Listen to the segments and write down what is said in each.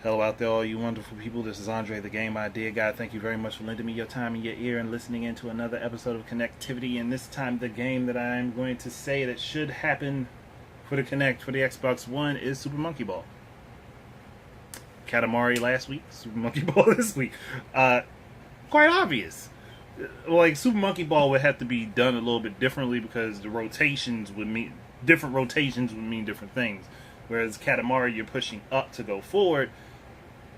Hello out there, all you wonderful people. This is Andre, the Game Idea Guy. Thank you very much for lending me your time and your ear and listening into another episode of Kinectivity. And this time, the game that I'm going to say that should happen for the Kinect for the Xbox One is Super Monkey Ball. Katamari last week, Super Monkey Ball this week. Quite obvious. Like, Super Monkey Ball would have to be done a little bit differently because the rotations would mean different things. Whereas Katamari, you're pushing up to go forward.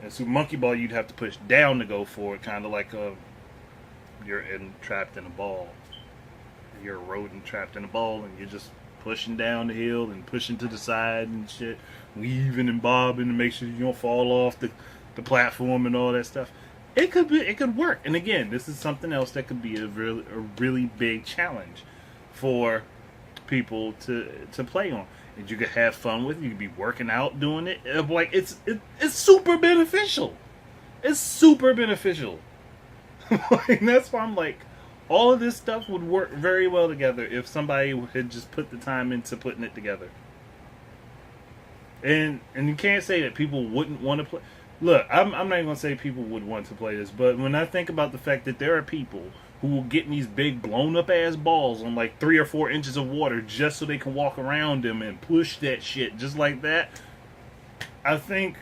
And Super Monkey Ball, you'd have to push down to go forward, kind of like you're trapped in a ball. You're a rodent trapped in a ball, and you're just pushing down the hill and pushing to the side and shit, weaving and bobbing to make sure you don't fall off the platform and all that stuff. It could work. And again, this is something else that could be a really big challenge for people to play on. And you could have fun with it. You could be working out doing it. Like it's super beneficial. It's super beneficial. Like, that's why I'm like, all of this stuff would work very well together if somebody had just put the time into putting it together. And you can't say that people wouldn't want to play. Look, I'm not even gonna say people would want to play this, but when I think about the fact that there are people who will get in these big blown up ass balls on like 3 or 4 inches of water just so they can walk around them and push that shit just like that, I think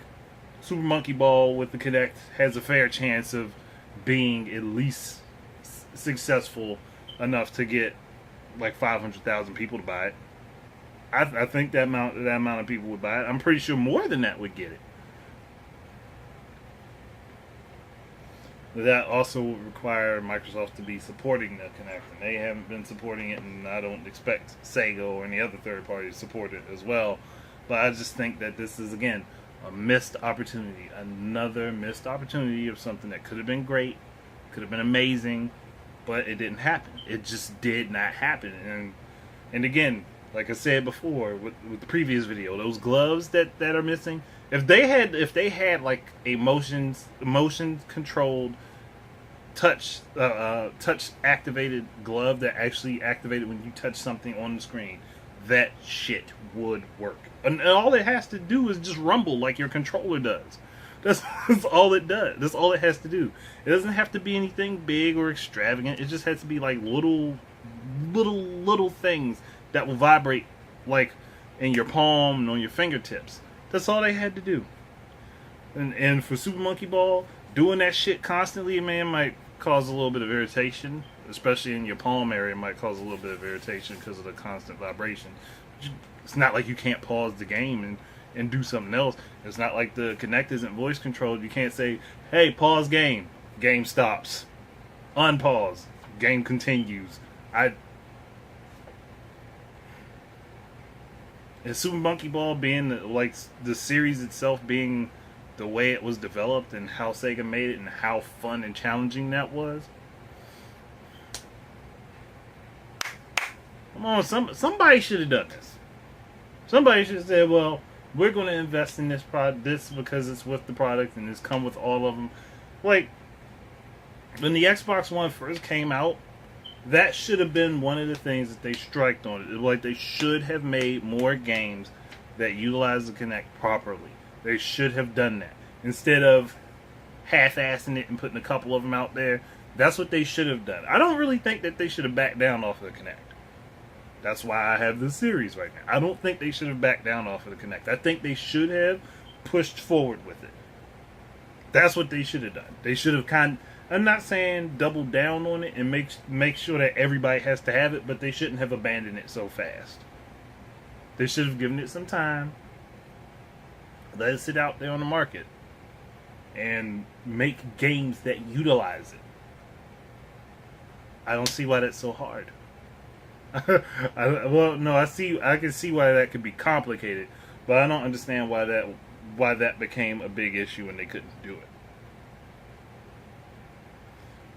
Super Monkey Ball with the Kinect has a fair chance of being at least successful enough to get like 500,000 people to buy it. I think that amount of people would buy it. I'm pretty sure more than that would get it. That also would require Microsoft to be supporting the Kinect, and they haven't been supporting it, and I don't expect Sega or any other third party to support it as well. But I just think that this is, again, a missed opportunity. Another missed opportunity of something that could have been great, could have been amazing, but it didn't happen. It just did not happen. And again, like I said before with the previous video, those gloves that are missing, if they had like a motion controlled touch activated glove that actually activated when you touch something on the screen, that shit would work. And all it has to do is just rumble like your controller does. That's all it does. That's all it has to do. It doesn't have to be anything big or extravagant. It just has to be like little things that will vibrate like in your palm and on your fingertips. That's all they had to do. And for Super Monkey Ball, doing that shit constantly, man, might cause a little bit of irritation. Especially in your palm area, it might cause a little bit of irritation because of the constant vibration. It's not like you can't pause the game and do something else. It's not like the Kinect isn't voice controlled. You can't say, hey, pause game. Game stops. Unpause. Game continues. And Super Monkey Ball being like the series itself being the way it was developed and how Sega made it and how fun and challenging that was. Come on, somebody should have done this. Somebody should have said, well, we're going to invest in this because it's with the product and it's come with all of them. Like, when the Xbox One first came out, that should have been one of the things that they striked on it. Like, they should have made more games that utilize the Kinect properly. They should have done that. Instead of half-assing it and putting a couple of them out there, that's what they should have done. I don't really think that they should have backed down off of the Kinect. That's why I have this series right now. I don't think they should have backed down off of the Kinect. I think they should have pushed forward with it. That's what they should have done. They should have I'm not saying double down on it and make sure that everybody has to have it, but they shouldn't have abandoned it so fast. They should have given it some time, let it sit out there on the market, and make games that utilize it. I don't see why that's so hard. I can see why that could be complicated, but I don't understand why that became a big issue and they couldn't do it.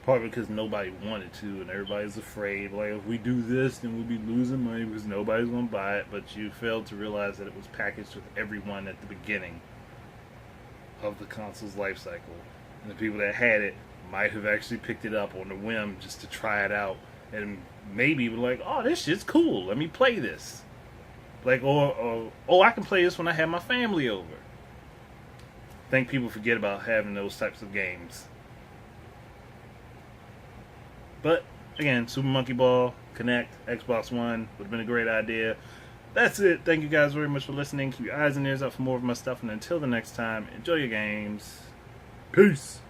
Partly because nobody wanted to and everybody's afraid, like, if we do this then we'll be losing money because nobody's going to buy it. But you failed to realize that it was packaged with everyone at the beginning of the console's life cycle, and the people that had it might have actually picked it up on a whim just to try it out and maybe were like, oh, this shit's cool, let me play this. Like, or I can play this when I have my family over. think people forget about having those types of games. But again, Super Monkey Ball, Kinect, Xbox One would have been a great idea. That's it. Thank you guys very much for listening. Keep your eyes and ears out for more of my stuff. And until the next time, enjoy your games. Peace.